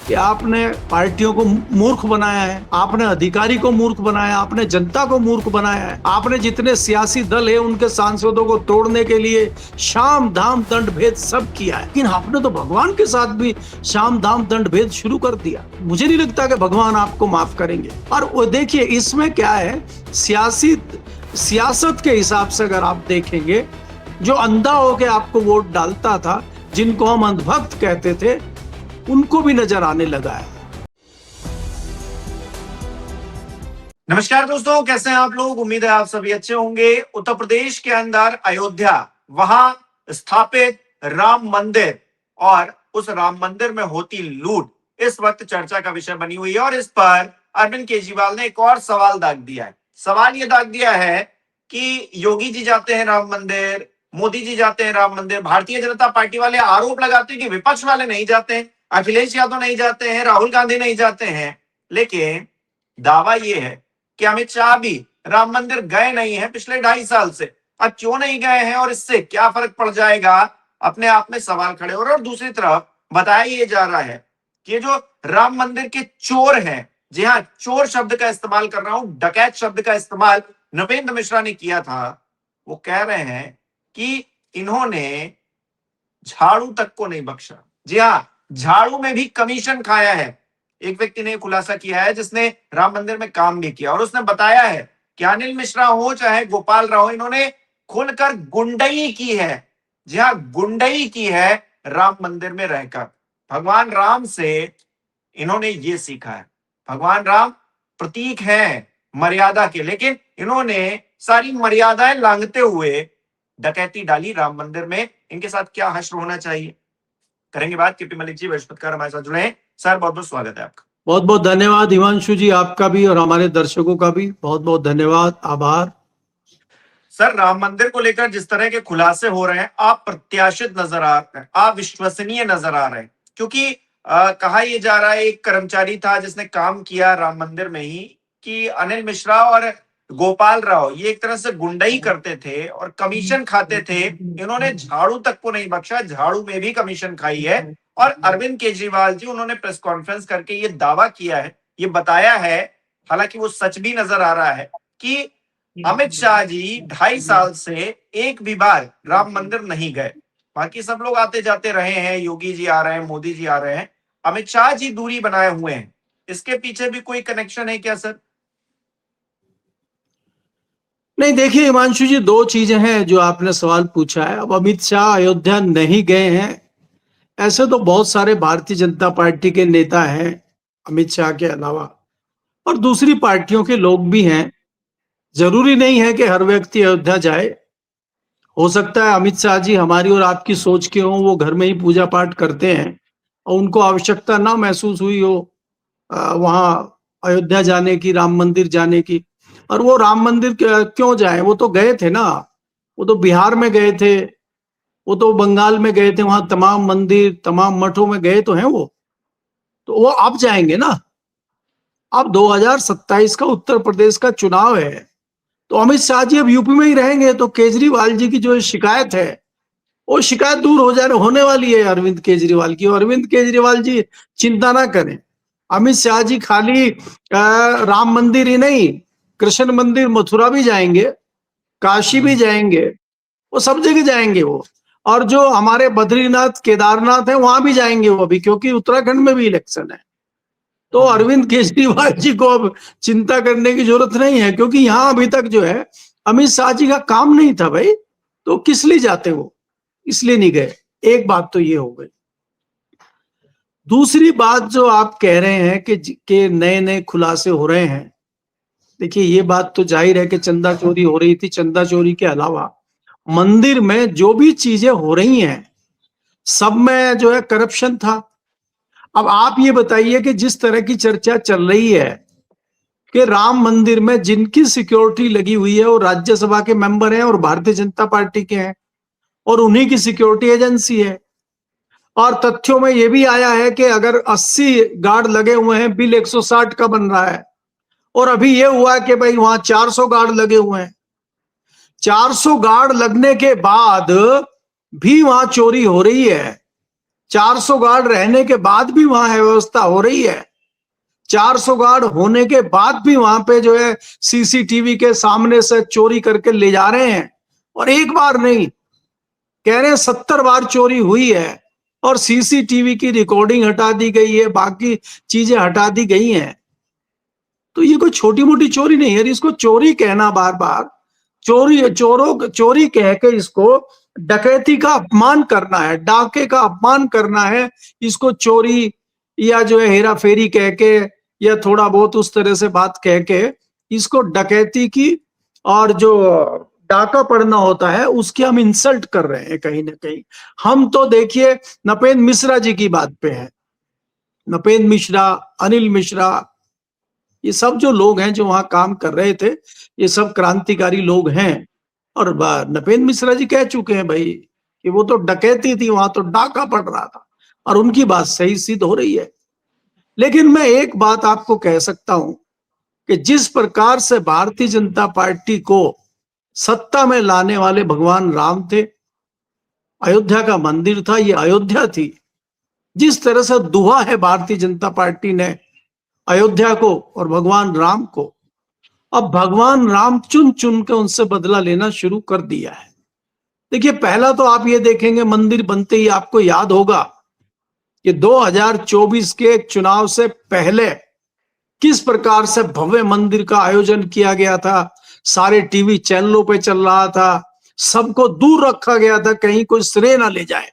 कि आपने पार्टियों को मूर्ख बनाया है, आपने अधिकारी को मूर्ख बनाया, आपने जनता को मूर्ख बनाया है, आपने जितने सियासी दल है उनके सांसदों को तोड़ने के लिए शाम दाम दंड भेद सब किया है। लेकिन आपने तो भगवान के साथ भी शाम दाम दंड भेद शुरू कर दिया। मुझे नहीं लगता कि भगवान आपको माफ करेंगे। और वो देखिए इसमें क्या है, सियासत के हिसाब से अगर आप देखेंगे, जो अंधा होके आपको वोट डालता था, जिनको हम अंधभक्त कहते थे, उनको भी नजर आने लगा है। नमस्कार दोस्तों, कैसे हैं आप लोग। उम्मीद है आप सभी अच्छे होंगे। उत्तर प्रदेश के अंदर अयोध्या, वहां स्थापित राम मंदिर और उस राम मंदिर में होती लूट इस वक्त चर्चा का विषय बनी हुई है। और इस पर अरविंद केजरीवाल ने एक और सवाल दाग दिया है। सवाल यह दाग दिया है कि योगी जी जाते हैं राम मंदिर, मोदी जी जाते हैं राम मंदिर, भारतीय जनता पार्टी वाले आरोप लगाते हैं कि विपक्ष वाले नहीं जाते हैं, अखिलेश यादव नहीं जाते हैं, राहुल गांधी नहीं जाते हैं। लेकिन दावा यह है कि अमित शाह भी राम मंदिर गए नहीं है पिछले 2.5 साल से। अब क्यों नहीं गए हैं और इससे क्या फर्क पड़ जाएगा, अपने आप में सवाल खड़े हो रहे। और दूसरी तरफ बताया यह जा रहा है कि जो राम मंदिर के चोर हैं, जी हाँ, चोर शब्द का इस्तेमाल कर रहा हूं, डकैत शब्द का इस्तेमाल नृपेंद्र मिश्रा ने किया था। वो कह रहे हैं कि इन्होंने झाड़ू तक को नहीं बख्शा। जी हाँ, झाड़ू में भी कमीशन खाया है। एक व्यक्ति ने खुलासा किया है जिसने राम मंदिर में काम भी किया, और उसने बताया है कि अनिल मिश्रा हो चाहे गोपाल राव, इन्होंने खुलकर गुंडई की है। जी हाँ, गुंडई की है राम मंदिर में रहकर। भगवान राम से इन्होंने ये सीखा है। भगवान राम प्रतीक हैं मर्यादा के, लेकिन इन्होंने सारी मर्यादाएं लांघते हुए डकैती डाली राम मंदिर में। इनके साथ क्या हश्र होना चाहिए, करेंगे बात। केपी मलिक जी बृहस्पतिवार हमारे साथ जुड़े हैं। सर, बहुत बहुत स्वागत है आपका। बहुत बहुत धन्यवाद हिमांशु जी, आपका भी और हमारे दर्शकों का भी बहुत बहुत धन्यवाद, आभार। सर, राम मंदिर को लेकर जिस तरह के खुलासे हो रहे हैं, आप प्रत्याशित नजर आ रहे हैं, आप विश्वसनीय नजर आ रहे हैं, क्योंकि कहा यह जा रहा है एक कर्मचारी था जिसने काम किया राम मंदिर में ही, कि अनिल मिश्रा और गोपाल राव ये एक तरह से गुंडई करते थे और कमीशन खाते थे। इन्होंने झाड़ू तक को नहीं बख्शा, झाड़ू में भी कमीशन खाई है। और अरविंद केजरीवाल जी, उन्होंने प्रेस कॉन्फ्रेंस करके ये दावा किया है, ये बताया है, हालांकि वो सच भी नजर आ रहा है, कि अमित शाह जी 2.5 साल से एक भी बार राम मंदिर नहीं गए। बाकी सब लोग आते जाते रहे हैं, योगी जी आ रहे हैं, मोदी जी आ रहे हैं, अमित शाह जी दूरी बनाए हुए हैं। इसके पीछे भी कोई कनेक्शन है क्या सर? नहीं, देखिए हिमांशु जी, दो चीजें हैं जो आपने सवाल पूछा है। अब अमित शाह अयोध्या नहीं गए हैं, ऐसे तो बहुत सारे भारतीय जनता पार्टी के नेता हैं अमित शाह के अलावा, और दूसरी पार्टियों के लोग भी हैं। जरूरी नहीं है कि हर व्यक्ति अयोध्या जाए। हो सकता है अमित शाह जी हमारी और आपकी सोच के हों, वो घर में ही पूजा पाठ करते हैं और उनको आवश्यकता ना महसूस हुई हो वहां अयोध्या जाने की, राम मंदिर जाने की। और वो राम मंदिर क्यों जाए, वो तो गए थे ना, वो तो बिहार में गए थे, वो तो बंगाल में गए थे, वहां तमाम मंदिर तमाम मठों में गए तो हैं वो। तो वो अब जाएंगे ना। अब 2027 का उत्तर प्रदेश का चुनाव है, तो अमित शाह जी अब यूपी में ही रहेंगे। तो केजरीवाल जी की जो शिकायत है, वो शिकायत दूर हो जाने होने वाली है अरविंद केजरीवाल की। अरविंद केजरीवाल जी चिंता ना करें, अमित शाह जी खाली राम मंदिर ही नहीं, कृष्ण मंदिर मथुरा भी जाएंगे, काशी भी जाएंगे, वो सब जगह जाएंगे वो। और जो हमारे बद्रीनाथ केदारनाथ है वहां भी जाएंगे वो भी, क्योंकि उत्तराखंड में भी इलेक्शन है। तो अरविंद केजरीवाल जी को अब चिंता करने की जरूरत नहीं है, क्योंकि यहां अभी तक जो है अमित शाह जी का काम नहीं था भाई। तो किस लिए जाते वो, इसलिए नहीं गए। एक बात तो ये हो गई। दूसरी बात जो आप कह रहे हैं कि नए नए खुलासे हो रहे हैं, देखिए ये बात तो जाहिर है कि चंदा चोरी हो रही थी। चंदा चोरी के अलावा मंदिर में जो भी चीजें हो रही हैं, सब में जो है करप्शन था। अब आप ये बताइए कि जिस तरह की चर्चा चल रही है कि राम मंदिर में जिनकी सिक्योरिटी लगी हुई है वो राज्यसभा के मेंबर हैं और भारतीय जनता पार्टी के हैं, और उन्हीं की सिक्योरिटी एजेंसी है। और तथ्यों में यह भी आया है कि अगर 80 गार्ड लगे हुए हैं, बिल 160 का बन रहा है। और अभी यह हुआ कि भाई वहां 400 गार्ड लगे हुए हैं। 400 गार्ड लगने के बाद भी वहां चोरी हो रही है। 400 गार्ड रहने के बाद भी वहां व्यवस्था हो रही है। 400 गार्ड होने के बाद भी वहां पे जो है सीसीटीवी के सामने से चोरी करके ले जा रहे हैं। और एक बार नहीं, कह रहे हैं 70 बार चोरी हुई है और सीसीटीवी की रिकॉर्डिंग हटा दी गई है, बाकी चीजें हटा दी गई हैं। तो ये कोई छोटी मोटी चोरी नहीं है। इसको चोरी कहना बार बार, चोरी कह के इसको डकैती का अपमान करना है, डाके का अपमान करना है। इसको चोरी या जो है हेरा फेरी कह के या थोड़ा बहुत उस तरह से बात कह के इसको डकैती की और जो डाका पड़ना होता है उसकी हम इंसल्ट कर रहे हैं कहीं ना कहीं। हम तो देखिए नपेंद्र मिश्रा जी की बात पे हैं। नपेंद्र मिश्रा, अनिल मिश्रा, ये सब जो लोग हैं जो वहां काम कर रहे थे, ये सब क्रांतिकारी लोग हैं। और नपेंद्र मिश्रा जी कह चुके हैं भाई कि वो तो डकैती थी, वहां तो डाका पड़ रहा था, और उनकी बात सही सिद्ध हो रही है। लेकिन मैं एक बात आपको कह सकता हूं कि जिस प्रकार से भारतीय जनता पार्टी को सत्ता में लाने वाले भगवान राम थे, अयोध्या का मंदिर था, ये अयोध्या थी। जिस तरह से दुहा है भारतीय जनता पार्टी ने अयोध्या को और भगवान राम को, अब भगवान राम चुन चुन के उनसे बदला लेना शुरू कर दिया है। देखिए, पहला तो आप ये देखेंगे मंदिर बनते ही आपको याद होगा कि 2024 के चुनाव से पहले किस प्रकार से भव्य मंदिर का आयोजन किया गया था। सारे टीवी चैनलों पे चल रहा था, सबको दूर रखा गया था, कहीं कोई श्रेय ना ले जाए,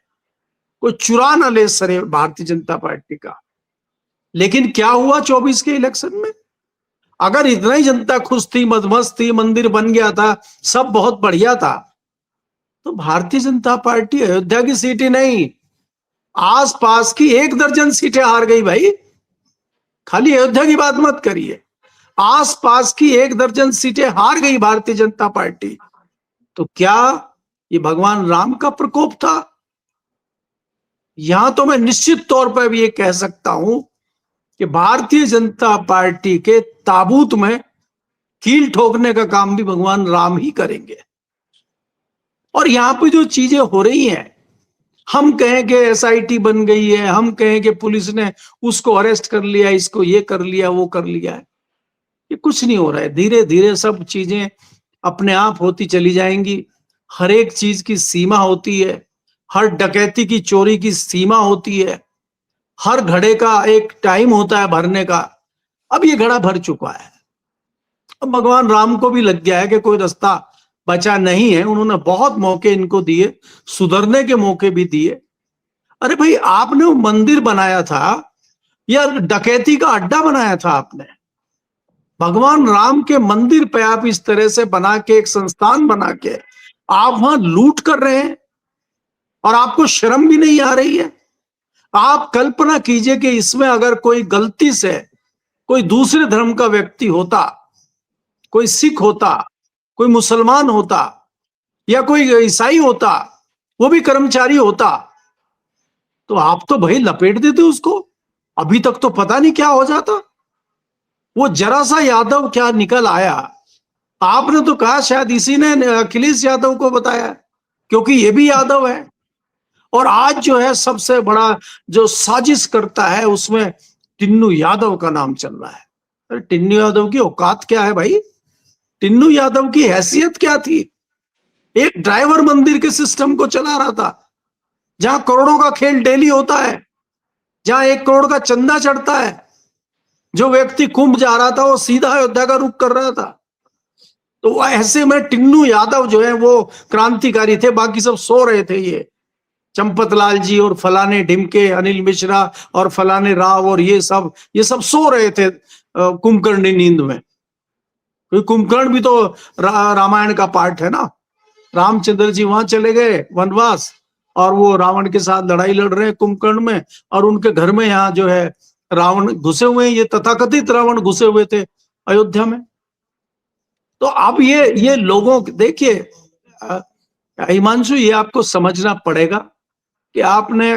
कोई चुरा ना ले श्रेय भारतीय जनता पार्टी का। लेकिन क्या हुआ 24 के इलेक्शन में? अगर इतना ही जनता खुश थी, मदमस्त थी, मंदिर बन गया था, सब बहुत बढ़िया था, तो भारतीय जनता पार्टी अयोध्या की सीटें नहीं, आसपास की 1 दर्जन सीटें हार गई भाई। खाली अयोध्या की बात मत करिए, आसपास की 1 दर्जन सीटें हार गई भारतीय जनता पार्टी। तो क्या ये भगवान राम का प्रकोप था? यहां तो मैं निश्चित तौर पर भी ये कह सकता हूं कि भारतीय जनता पार्टी के ताबूत में कील ठोकने का काम भी भगवान राम ही करेंगे। और यहां पे जो चीजें हो रही हैं, हम कहें कि एसआईटी बन गई है, हम कहें कि पुलिस ने उसको अरेस्ट कर लिया, इसको ये कर लिया, वो कर लिया है, ये कुछ नहीं हो रहा है। धीरे धीरे सब चीजें अपने आप होती चली जाएंगी। हर एक चीज की सीमा होती है, हर डकैती की, चोरी की सीमा होती है, हर घड़े का एक टाइम होता है भरने का। अब ये घड़ा भर चुका है, अब भगवान राम को भी लग गया है कि कोई रास्ता बचा नहीं है। उन्होंने बहुत मौके इनको दिए, सुधरने के मौके भी दिए। अरे भाई, आपने वो मंदिर बनाया था या डकैती का अड्डा बनाया था आपने? भगवान राम के मंदिर पे आप इस तरह से बना के, एक संस्थान बना के आप वहां लूट कर रहे हैं और आपको शर्म भी नहीं आ रही है। आप कल्पना कीजिए कि इसमें अगर कोई गलती से कोई दूसरे धर्म का व्यक्ति होता, कोई सिख होता, कोई मुसलमान होता या कोई ईसाई होता, वो भी कर्मचारी होता, तो आप तो भाई लपेट देते उसको। अभी तक तो पता नहीं क्या हो जाता। वो जरा सा यादव क्या निकल आया, आपने तो कहा शायद इसी ने अखिलेश यादव को बताया, क्योंकि ये भी यादव है। और आज जो है सबसे बड़ा जो साजिश करता है उसमें टिन्नू यादव का नाम चल रहा है। अरे टिन्नू यादव की औकात क्या है भाई? टिन्नू यादव की हैसियत क्या थी? एक ड्राइवर मंदिर के सिस्टम को चला रहा था, जहां करोड़ों का खेल डेली होता है, जहां 1 करोड़ का चंदा चढ़ता है। जो व्यक्ति कुंभ जा रहा था वो सीधा अयोध्या का रुख कर रहा था। तो ऐसे में टिन्नू यादव जो है वो क्रांतिकारी थे, बाकी सब सो रहे थे। ये चंपत लाल जी और फलाने ढिमके, अनिल मिश्रा और फलाने राव और ये सब सो रहे थे कुंभकर्णी नींद में। क्योंकि कुंभकर्ण भी तो रामायण का पार्ट है ना। रामचंद्र जी वहां चले गए वनवास और वो रावण के साथ लड़ाई लड़ रहे हैं कुंभकर्ण में, और उनके घर में यहाँ जो है रावण घुसे हुए हैं, ये तथाकथित रावण घुसे हुए थे अयोध्या में। तो अब ये लोगों, देखिए हिमांशु, ये आपको समझना पड़ेगा कि आपने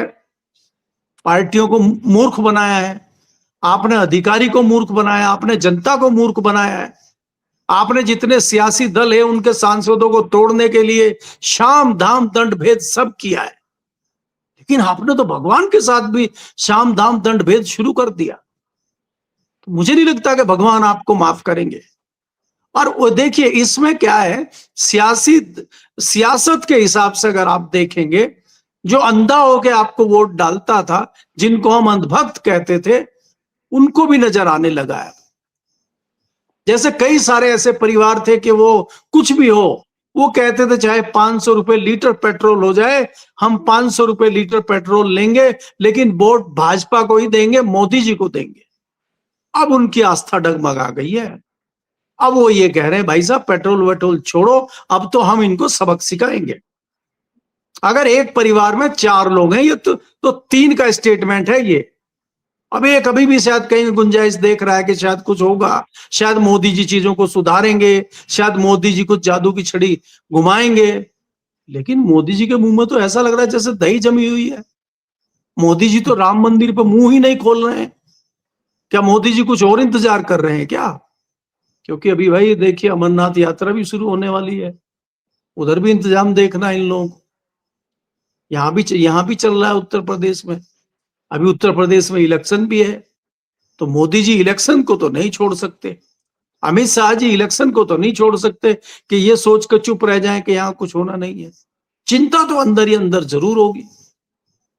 पार्टियों को मूर्ख बनाया है, आपने अधिकारी को मूर्ख बनाया, आपने जनता को मूर्ख बनाया है। आपने जितने सियासी दल है उनके सांसदों को तोड़ने के लिए शाम धाम दंड भेद सब किया है। लेकिन आपने तो भगवान के साथ भी साम दाम दंड भेद शुरू कर दिया, तो मुझे नहीं लगता कि भगवान आपको माफ करेंगे। और वो देखिए इसमें क्या है, सियासत के हिसाब से अगर आप देखेंगे, जो अंधा होके आपको वोट डालता था, जिनको हम अंधभक्त कहते थे, उनको भी नजर आने लगा है। जैसे कई सारे ऐसे परिवार थे कि वो कुछ भी हो, वो कहते थे चाहे 500 रुपए लीटर पेट्रोल हो जाए, हम 500 रुपए लीटर पेट्रोल लेंगे, लेकिन वोट भाजपा को ही देंगे, मोदी जी को देंगे। अब उनकी आस्था डगमगा गई है। अब वो ये कह रहे हैं भाई साहब पेट्रोल वेट्रोल छोड़ो, अब तो हम इनको सबक सिखाएंगे। अगर एक परिवार में 4 लोग हैं, ये तो 3 का स्टेटमेंट है ये। अब ये कभी भी शायद कहीं गुंजाइश देख रहा है कि शायद कुछ होगा, शायद मोदी जी चीजों को सुधारेंगे, शायद मोदी जी कुछ जादू की छड़ी घुमाएंगे। लेकिन मोदी जी के मुंह में तो ऐसा लग रहा है जैसे दही जमी हुई है। मोदी जी तो राम मंदिर पर मुंह ही नहीं खोल रहे हैं। क्या मोदी जी कुछ और इंतजार कर रहे हैं क्या? क्योंकि अभी भाई देखिए अमरनाथ यात्रा भी शुरू होने वाली है, उधर भी इंतजाम देखना है इन लोगों को। यहां भी चल रहा है उत्तर प्रदेश में। अभी उत्तर प्रदेश में इलेक्शन भी है, तो मोदी जी इलेक्शन को तो नहीं छोड़ सकते, अमित शाह जी इलेक्शन को तो नहीं छोड़ सकते कि ये सोच कर चुप रह जाएं कि यहां कुछ होना नहीं है। चिंता तो अंदर ही अंदर जरूर होगी,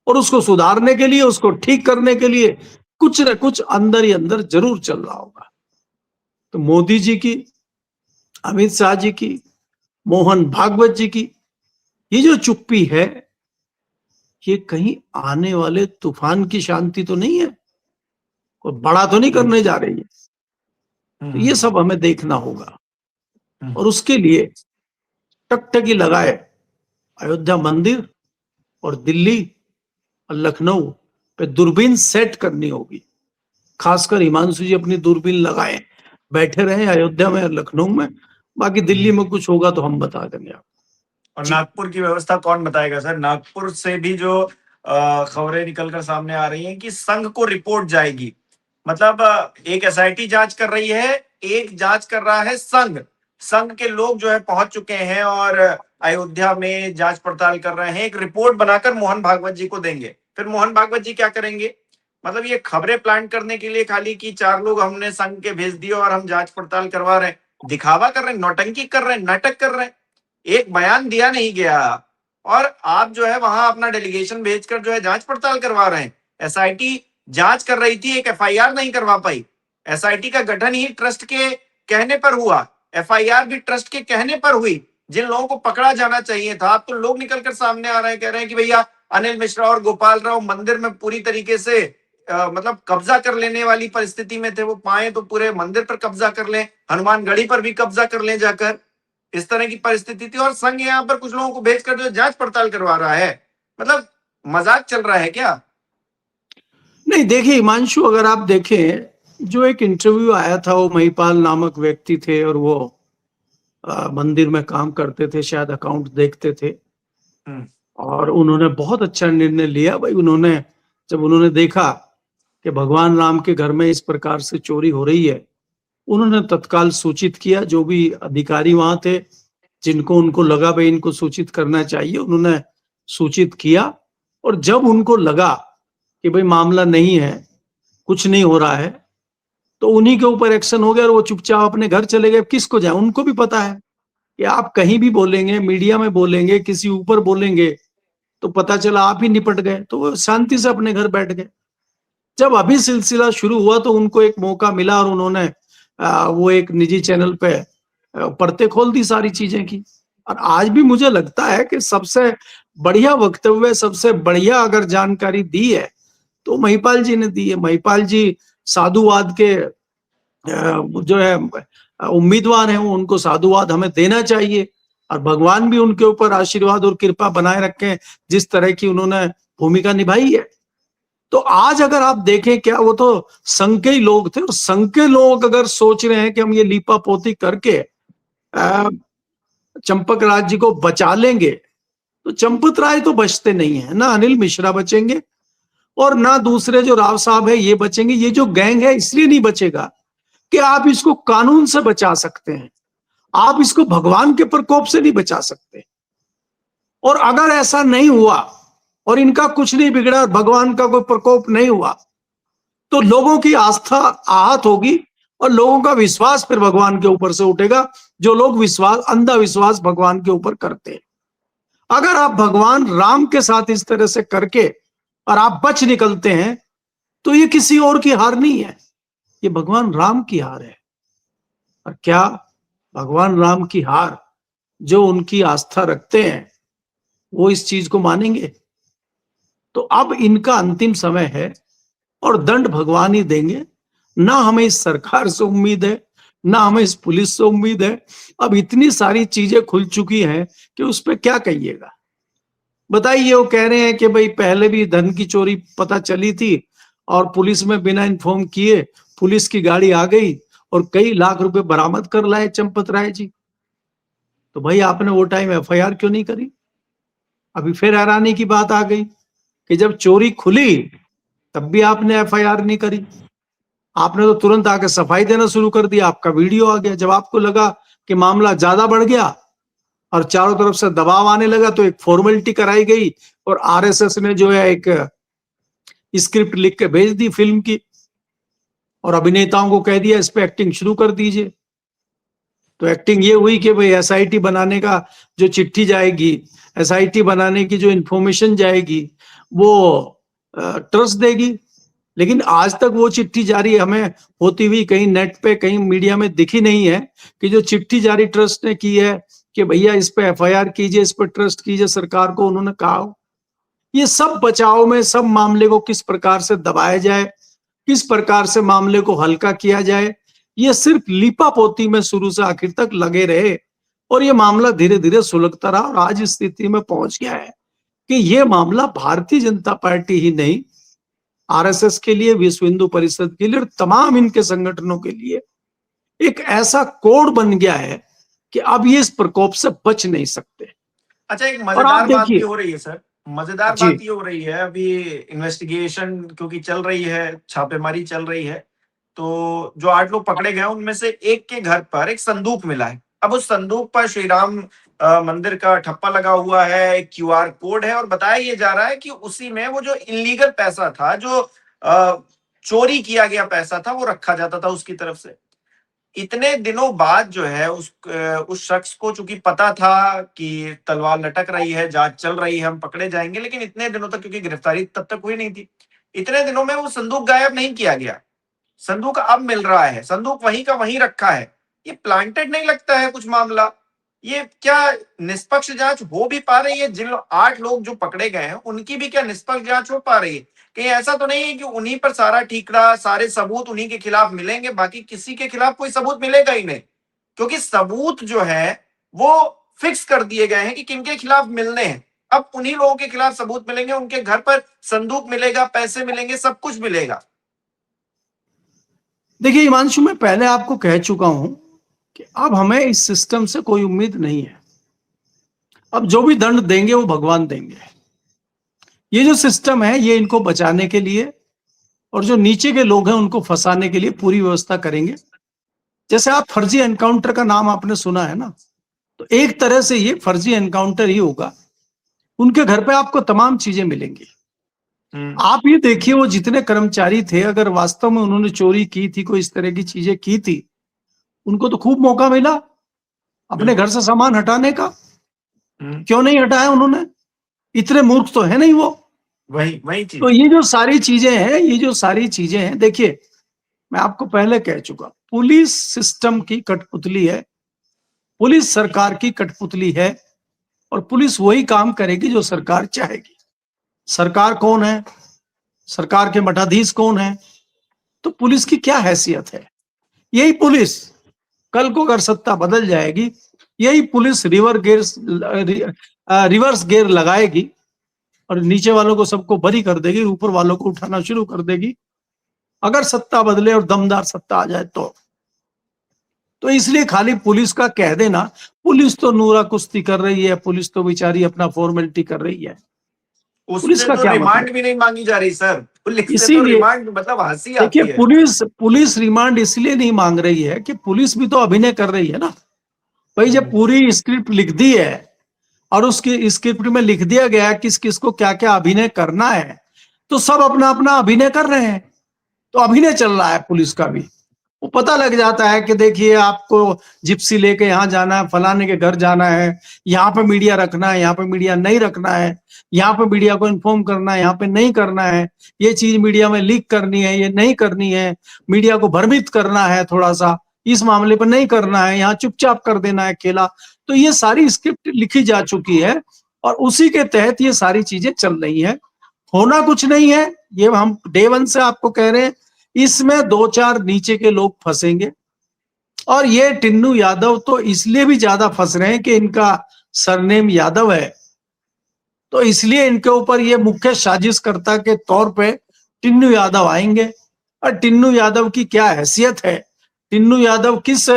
और उसको सुधारने के लिए, उसको ठीक करने के लिए कुछ न कुछ अंदर ही अंदर जरूर चल रहा होगा। तो मोदी जी की, अमित शाह जी की, मोहन भागवत जी की ये जो चुप्पी है, ये कहीं आने वाले तूफान की शांति तो नहीं है, कोई बड़ा तो नहीं करने जा रही है। तो ये सब हमें देखना होगा, और उसके लिए टकटकी लगाए अयोध्या मंदिर और दिल्ली और लखनऊ पे दूरबीन सेट करनी होगी। खासकर हिमांशु जी अपनी दूरबीन लगाए, बैठे रहे अयोध्या में और लखनऊ में। बाकी दिल्ली में कुछ होगा तो हम बता देंगे आपको। और नागपुर की व्यवस्था कौन बताएगा सर? नागपुर से भी जो खबरें निकलकर सामने आ रही हैं कि संघ को रिपोर्ट जाएगी, मतलब एक एसआईटी जांच कर रही है, एक जांच कर रहा है संघ। संघ के लोग जो है पहुंच चुके हैं और अयोध्या में जांच पड़ताल कर रहे हैं, एक रिपोर्ट बनाकर मोहन भागवत जी को देंगे। फिर मोहन भागवत जी क्या करेंगे? मतलब ये खबरें प्लांट करने के लिए खाली कि 4 लोग हमने संघ के भेज दिए और हम जांच पड़ताल करवा रहे हैं, दिखावा कर रहे हैं, नौटंकी कर रहे हैं, नाटक कर रहे हैं। एक बयान दिया नहीं गया और आप जो है वहां अपना डेलीगेशन भेजकर जो है जांच पड़ताल करवा रहे हैं। एसआईटी जांच कर रही थी, एक एफआईआर नहीं करवा पाई। एसआईटी का गठन ही ट्रस्ट के कहने पर हुआ, एफआईआर भी ट्रस्ट के कहने पर हुई। जिन लोगों को पकड़ा जाना चाहिए था, अब तो लोग निकलकर सामने आ रहे हैं, कह रहे हैं कि भैया अनिल मिश्रा और गोपाल राव मंदिर में पूरी तरीके से मतलब कब्जा कर लेने वाली परिस्थिति में थे। वो पाए तो पूरे मंदिर पर कब्जा कर लें, हनुमानगढ़ी पर भी कब्जा कर लें जाकर, इस तरह की परिस्थिति थी। और संघ यहाँ पर कुछ लोगों को भेजकर जो जांच पड़ताल करवा रहा है, मतलब मजाक चल रहा है क्या? नहीं देखिए हिमांशु, अगर आप देखें जो एक इंटरव्यू आया था, वो महिपाल नामक व्यक्ति थे और वो मंदिर में काम करते थे, शायद अकाउंट देखते थे, और उन्होंने बहुत अच्छा निर्णय लिया भाई। जब उन्होंने देखा कि भगवान राम के घर में इस प्रकार से चोरी हो रही है, उन्होंने तत्काल सूचित किया। जो भी अधिकारी वहां थे, जिनको उनको लगा भाई इनको सूचित करना चाहिए, उन्होंने सूचित किया। और जब उनको लगा कि भाई मामला नहीं है, कुछ नहीं हो रहा है, तो उन्हीं के ऊपर एक्शन हो गया और वो चुपचाप अपने घर चले गए। किसको जाए? उनको भी पता है कि आप कहीं भी बोलेंगे, मीडिया में बोलेंगे, किसी ऊपर बोलेंगे, तो पता चला आप ही निपट गए, तो वो शांति से अपने घर बैठ गए। जब अभी सिलसिला शुरू हुआ तो उनको एक मौका मिला और उन्होंने वो एक निजी चैनल पे परतें खोल दी सारी चीजें की। और आज भी मुझे लगता है कि सबसे बढ़िया वक्तव्य, सबसे बढ़िया अगर जानकारी दी है तो महिपाल जी ने दी है। महिपाल जी साधुवाद के जो है उम्मीदवार हैं, उनको साधुवाद हमें देना चाहिए, और भगवान भी उनके ऊपर आशीर्वाद और कृपा बनाए रखें जिस तरह की उन्होंने भूमिका निभाई है। तो आज अगर आप देखें, क्या वो तो संघ के ही लोग थे, और संघ के लोग अगर सोच रहे हैं कि हम ये लीपा पोती करके चंपक राज जी को बचा लेंगे, तो चंपत राय तो बचते नहीं है, ना अनिल मिश्रा बचेंगे और ना दूसरे जो राव साहब है ये बचेंगे। ये जो गैंग है इसलिए नहीं बचेगा कि आप इसको कानून से बचा सकते हैं, आप इसको भगवान के प्रकोप से नहीं बचा सकते। और अगर ऐसा नहीं हुआ और इनका कुछ नहीं बिगड़ा, भगवान का कोई प्रकोप नहीं हुआ, तो लोगों की आस्था आहत होगी और लोगों का विश्वास फिर भगवान के ऊपर से उठेगा, जो लोग विश्वास, अंधा विश्वास भगवान के ऊपर करते हैं। अगर आप भगवान राम के साथ इस तरह से करके और आप बच निकलते हैं, तो ये किसी और की हार नहीं है, ये भगवान राम की हार है। और क्या भगवान राम की हार जो उनकी आस्था रखते हैं वो इस चीज को मानेंगे? तो अब इनका अंतिम समय है और दंड भगवान ही देंगे। ना हमें इस सरकार से उम्मीद है, ना हमें इस पुलिस से उम्मीद है। अब इतनी सारी चीजें खुल चुकी हैं कि उस पर क्या कहिएगा। बताइए, वो कह रहे हैं कि भाई पहले भी धन की चोरी पता चली थी और पुलिस में बिना इन्फॉर्म किए पुलिस की गाड़ी आ गई और कई लाख रुपए बरामद कर लाए चंपत राय जी। तो भाई आपने वो टाइम एफआईआर क्यों नहीं करी? अभी फिर हैरानी की बात आ गई कि जब चोरी खुली तब भी आपने एफआईआर नहीं करी। आपने तो तुरंत आके सफाई देना शुरू कर दिया, आपका वीडियो आ गया। जब आपको लगा कि मामला ज्यादा बढ़ गया और चारों तरफ से दबाव आने लगा, तो एक फॉर्मेलिटी कराई गई और आरएसएस ने जो है एक स्क्रिप्ट लिख के भेज दी फिल्म की और अभिनेताओं को कह दिया इस पे एक्टिंग शुरू कर दीजिए। तो एक्टिंग ये हुई कि भाई एसआईटी बनाने का जो चिट्ठी जाएगी, एसआईटी बनाने की जो इंफॉर्मेशन जाएगी, वो ट्रस्ट देगी। लेकिन आज तक वो चिट्ठी जारी हमें होती हुई कहीं नेट पे, कहीं मीडिया में दिखी नहीं है कि जो चिट्ठी जारी ट्रस्ट ने की है कि भैया इस पे एफआईआर कीजिए, इस पे ट्रस्ट कीजिए, सरकार को उन्होंने कहा हो। ये सब बचाव में, सब मामले को किस प्रकार से दबाया जाए, किस प्रकार से मामले को हल्का किया जाए, ये सिर्फ लीपापोती में शुरू से आखिर तक लगे रहे और ये मामला धीरे धीरे सुलगता रहा और आज इस स्थिति में पहुंच गया है कि ये मामला भारतीय जनता पार्टी ही नहीं, आरएसएस के लिए, विश्व हिंदू परिषद के लिए और तमाम इनके संगठनों के लिए एक ऐसा कोड बन गया है कि अब ये इस प्रकोप से बच नहीं सकते। अच्छा, एक और मजेदार आप बात भी देखिए हो रही है सर, मजेदार जी, बात ये हो रही है। अभी इन्वेस्टिगेशन क्योंकि चल रही है, छापेमारी चल रही है, तो जो 8 लोग पकड़े गए उनमें से एक के घर पर एक संदूक मिला है। अब उस संदूक पर श्री राम मंदिर का ठप्पा लगा हुआ है, एक क्यूआर कोड है और बताया ये जा रहा है कि उसी में वो जो इलीगल पैसा था, जो चोरी किया गया पैसा था, वो रखा जाता था उसकी तरफ से। इतने दिनों बाद जो है उस शख्स को चूंकि पता था कि तलवार लटक रही है, जांच चल रही है, हम पकड़े जाएंगे, लेकिन इतने दिनों तक क्योंकि गिरफ्तारी तब तक हुई नहीं थी, इतने दिनों में वो संदूक गायब नहीं किया गया। संदूक अब मिल रहा है, संदूक वहीं का वहीं रखा है। ये प्लांटेड नहीं लगता है कुछ मामला? ये क्या निष्पक्ष जांच हो भी पा रही है? जिन 8 लोग जो पकड़े गए हैं उनकी भी क्या निष्पक्ष जांच हो पा रही है? कहीं ऐसा तो नहीं है कि उन्हीं पर सारा ठीकरा, सारे सबूत उन्हीं के खिलाफ मिलेंगे, बाकी किसी के खिलाफ कोई सबूत मिलेगा ही नहीं? क्योंकि सबूत जो है वो फिक्स कर दिए गए हैं कि किनके खिलाफ मिलने हैं। अब उन्हीं लोगों के खिलाफ सबूत मिलेंगे, उनके घर पर संदूक मिलेगा, पैसे मिलेंगे, सब कुछ मिलेगा। देखिए हिमांशु, मैं पहले आपको कह चुका हूं कि अब हमें इस सिस्टम से कोई उम्मीद नहीं है। अब जो भी दंड देंगे वो भगवान देंगे। ये जो सिस्टम है ये इनको बचाने के लिए और जो नीचे के लोग हैं उनको फंसाने के लिए पूरी व्यवस्था करेंगे। जैसे आप फर्जी एनकाउंटर का नाम आपने सुना है ना, तो एक तरह से ये फर्जी एनकाउंटर ही होगा। उनके घर पे आपको तमाम चीजें मिलेंगी। आप ये देखिए, वो जितने कर्मचारी थे, अगर वास्तव में उन्होंने चोरी की थी, कोई इस तरह की चीजें की थी, उनको तो खूब मौका मिला अपने घर से सामान हटाने का। क्यों नहीं हटाया उन्होंने? इतने मूर्ख तो है नहीं वो। वही वही चीज। तो ये जो सारी चीजें हैं, ये जो सारी चीजें हैं, देखिए मैं आपको पहले कह चुका, पुलिस सिस्टम की कठपुतली है, पुलिस सरकार की कठपुतली है और पुलिस वही काम करेगी जो सरकार चाहेगी। सरकार कौन है? सरकार के मठाधीश कौन है? तो पुलिस की क्या हैसियत है? यही पुलिस कल को अगर सत्ता बदल जाएगी, यही पुलिस रिवर्स गियर लगाएगी और नीचे वालों को सबको बरी कर देगी, ऊपर वालों को उठाना शुरू कर देगी अगर सत्ता बदले और दमदार सत्ता आ जाए तो इसलिए खाली पुलिस का कह देना, पुलिस तो नूरा कुश्ती कर रही है, पुलिस तो बेचारी अपना फॉर्मेलिटी कर रही है, पुलिस उससे का तो क्या रिमांड मतलब? भी नहीं मांगी जा रही सर, पुलिस से तो इसीलिए रिमांड, मतलब हंसी आती देखिए, है। पुलिस रिमांड इसलिए नहीं मांग रही है कि पुलिस भी तो अभिनय कर रही है ना। भाई जब पूरी स्क्रिप्ट लिख दी है और उसकी स्क्रिप्ट में लिख दिया गया है किस किस को क्या क्या अभिनय करना है, तो सब अपना अपना अभिनय कर रहे हैं। तो अभिनय चल रहा है पुलिस का भी। वो पता लग जाता है कि देखिए आपको जिप्सी लेके यहाँ जाना है, फलाने के घर जाना है, यहाँ पे मीडिया रखना है, यहाँ पे मीडिया नहीं रखना है, यहाँ पे मीडिया को इन्फॉर्म करना है, यहाँ पे नहीं करना है, ये चीज मीडिया में लीक करनी है, ये नहीं करनी है, मीडिया को भ्रमित करना है थोड़ा सा, इस मामले पर नहीं करना है, यहाँ चुपचाप कर देना है खेला। तो ये सारी स्क्रिप्ट लिखी जा चुकी है और उसी के तहत ये सारी चीजें चल रही है। होना कुछ नहीं है, ये हम डे वन से आपको कह रहे हैं। इसमें 2-4 नीचे के लोग फंसेंगे और ये टिन्नू यादव तो इसलिए भी ज्यादा फंस रहे हैं कि इनका सरनेम यादव है, तो इसलिए इनके ऊपर ये मुख्य साजिशकर्ता के तौर पे टिन्नू यादव आएंगे। और टिन्नू यादव की क्या हैसियत है, टिन्नू यादव किस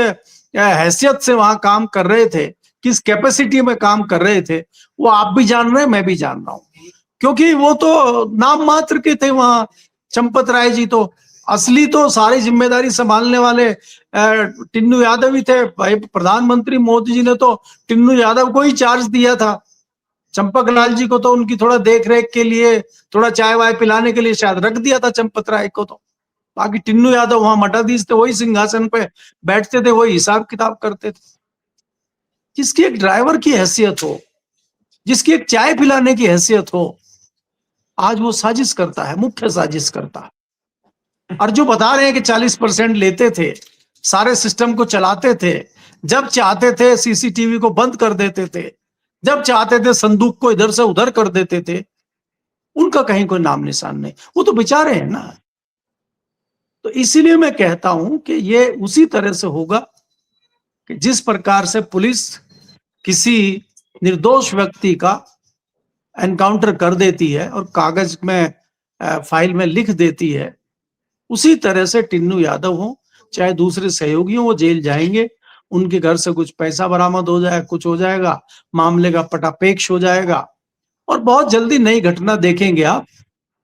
हैसियत से वहां काम कर रहे थे, किस कैपेसिटी में काम कर रहे थे, वो आप भी जान रहे हैं, मैं भी जान रहा हूं, क्योंकि वो तो नाम मात्र के थे वहां। चंपत राय जी तो असली तो सारी जिम्मेदारी संभालने वाले टिन्नू यादव ही थे भाई। प्रधानमंत्री मोदी जी ने तो टिन्नू यादव को ही चार्ज दिया था। चंपक लाल जी को तो उनकी थोड़ा देख रेख के लिए, थोड़ा चाय वाय पिलाने के लिए शायद रख दिया था चंपत राय को, तो बाकी टिन्नू यादव वहां मठाधीश थे, वही सिंहासन पे बैठते थे, वही हिसाब किताब करते थे। जिसकी एक ड्राइवर की हैसियत हो, जिसकी एक चाय पिलाने की हैसियत हो, आज वो साजिश करता है, मुख्य साजिश करता है। और जो बता रहे हैं कि 40% लेते थे, सारे सिस्टम को चलाते थे, जब चाहते थे सीसीटीवी को बंद कर देते थे, जब चाहते थे संदूक को इधर से उधर कर देते थे, उनका कहीं कोई नाम निशान नहीं। वो तो बेचारे हैं ना। तो इसीलिए मैं कहता हूं कि ये उसी तरह से होगा कि जिस प्रकार से पुलिस किसी निर्दोष व्यक्ति का एनकाउंटर कर देती है और कागज में फाइल में लिख देती है, उसी तरह से टिन्नू यादव हो चाहे दूसरे सहयोगी हो, वो जेल जाएंगे, उनके घर से कुछ पैसा बरामद हो जाए, कुछ हो जाएगा, मामले का पटापेक्ष हो जाएगा और बहुत जल्दी नई घटना देखेंगे आप,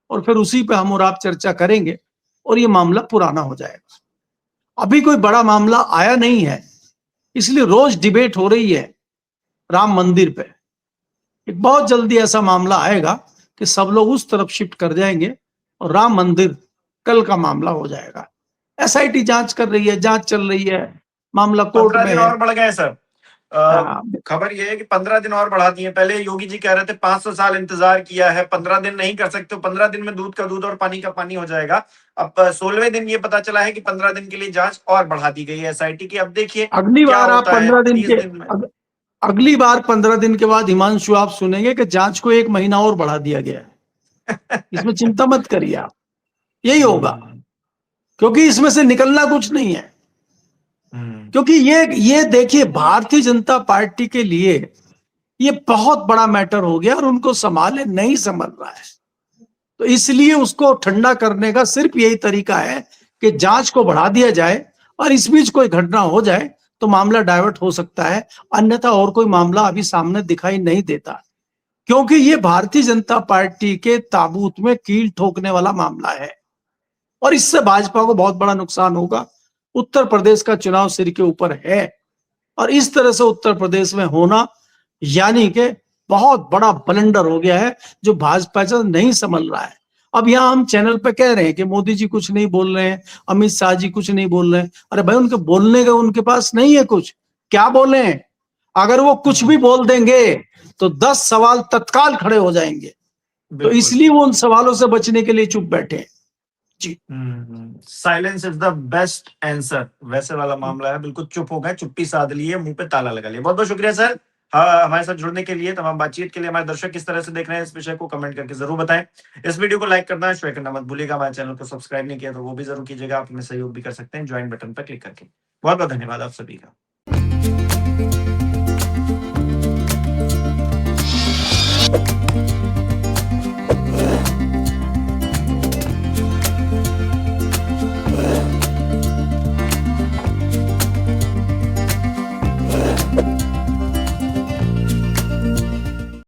और फिर उसी पे हम और आप चर्चा करेंगे और ये मामला पुराना हो जाएगा। अभी कोई बड़ा मामला आया नहीं है, इसलिए रोज डिबेट हो रही है राम मंदिर पे। एक बहुत जल्दी ऐसा मामला आएगा कि सब लोग उस तरफ शिफ्ट कर जाएंगे और राम मंदिर कल का मामला हो जाएगा। एसआईटी जांच कर रही है, जांच चल रही है, मामला कोर्ट में है। और बढ़ गए सर। खबर यह है कि 15 दिन और बढ़ा दिए। पहले योगी जी कह रहे थे 500 साल इंतजार किया है, 15 दिन नहीं कर सकते, 15 दिन में दूध का दूध और पानी का पानी हो जाएगा। अब 16वें दिन ये पता चला है कि 15 दिन के लिए जांच और बढ़ा दी गई है एसआईटी की। अब देखिए अगली बार आप 15 दिन के में। अगली बार 15 दिन के बाद हिमांशु आप सुनेंगे कि जांच को 1 महीना और बढ़ा दिया गया है। इसमें चिंता मत करिए आप, यही होगा, क्योंकि इसमें से निकलना कुछ नहीं है। क्योंकि ये देखिए भारतीय जनता पार्टी के लिए ये बहुत बड़ा मैटर हो गया और उनको संभाले नहीं संभल रहा है। तो इसलिए उसको ठंडा करने का सिर्फ यही तरीका है कि जांच को बढ़ा दिया जाए और इस बीच कोई घटना हो जाए तो मामला डाइवर्ट हो सकता है, अन्यथा और कोई मामला अभी सामने दिखाई नहीं देता, क्योंकि ये भारतीय जनता पार्टी के ताबूत में कील ठोकने वाला मामला है और इससे भाजपा को बहुत बड़ा नुकसान होगा। उत्तर प्रदेश का चुनाव सिर के ऊपर है और इस तरह से उत्तर प्रदेश में होना यानी कि बहुत बड़ा ब्लंडर हो गया है जो भाजपा से नहीं संभल रहा है। अब यहाँ हम चैनल पे कह रहे हैं कि मोदी जी कुछ नहीं बोल रहे हैं, अमित शाह जी कुछ नहीं बोल रहे हैं। अरे भाई उनके बोलने का उनके पास नहीं है कुछ, क्या बोले हैं? अगर वो कुछ भी बोल देंगे तो 10 सवाल तत्काल खड़े हो जाएंगे, तो इसलिए वो उन सवालों से बचने के लिए चुप बैठे हैं। जी, silence is the best answer, वैसे वाला मामला है। बिल्कुल चुप हो गए, चुप्पी साध ली है, मुंह पे ताला लगा लिया। बहुत बहुत शुक्रिया सर हमारे साथ जुड़ने के लिए, तमाम बातचीत के लिए। हमारे दर्शक किस तरह से देख रहे हैं इस विषय को कमेंट करके जरूर बताएं। इस वीडियो को लाइक करना, शेयर करना मत भूलिएगा। हमारे चैनल को सब्सक्राइब नहीं किया तो वो भी जरूर कीजिएगा। आप हमें सहयोग भी कर सकते हैं ज्वाइन बटन पर क्लिक करके। बहुत बहुत धन्यवाद आप सभी का।